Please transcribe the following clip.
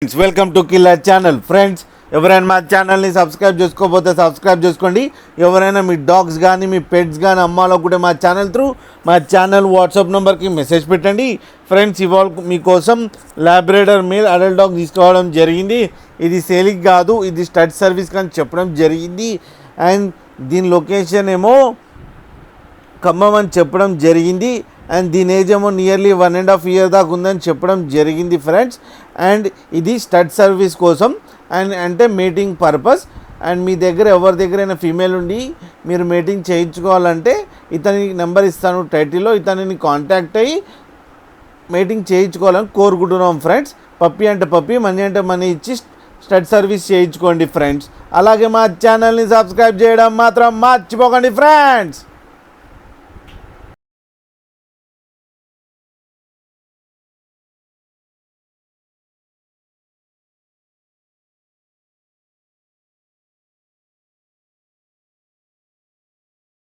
Welcome to killer channel. Friends, ఎవరైనా మా ఛానల్ని సబ్స్క్రైబ్ చేసుకోకపోతే సబ్స్క్రైబ్ చేసుకోండి. ఎవరైనా మీ డాగ్స్ కానీ మీ పెట్స్ కానీ అమ్మాలనుకుంటే మా ఛానల్ త్రూ మా ఛానల్ వాట్సాప్ నెంబర్కి మెసేజ్ పెట్టండి. ఫ్రెండ్స్, ఇవాళ మీకోసం లాబ్రేడర్ మేల్ అడల్ట్ డాగ్ తీసుకోవడం జరిగింది. ఇది సేలింగ్ కాదు, ఇది స్టడ్ సర్వీస్ కానీ చెప్పడం జరిగింది. అండ్ దీని లొకేషన్ ఏమో ఖమ్మం అని చెప్పడం జరిగింది. అండ్ దీని ఏజ్ ఏమో నియర్లీ 1.5 years దాకా ఉందని చెప్పడం జరిగింది ఫ్రెండ్స్. అండ్ ఇది స్టడ్ సర్వీస్ కోసం అండ్ అంటే మీటింగ్ పర్పస్. అండ్ మీ దగ్గర ఎవరి దగ్గరైనా ఫీమేల్ ఉండి మీరు మీటింగ్ చేయించుకోవాలంటే ఇతని నెంబర్ ఇస్తాను టైటిల్లో, ఇతనిని కాంటాక్ట్ అయ్యి మీటింగ్ చేయించుకోవాలని కోరుకుంటున్నాం ఫ్రెండ్స్. పప్పి అంటే పప్పి, మనీ అంటే మనీ ఇచ్చి స్టడ్ సర్వీస్ చేయించుకోండి ఫ్రెండ్స్. అలాగే మా ఛానల్ని సబ్స్క్రైబ్ చేయడం మాత్రం మర్చిపోకండి ఫ్రెండ్స్.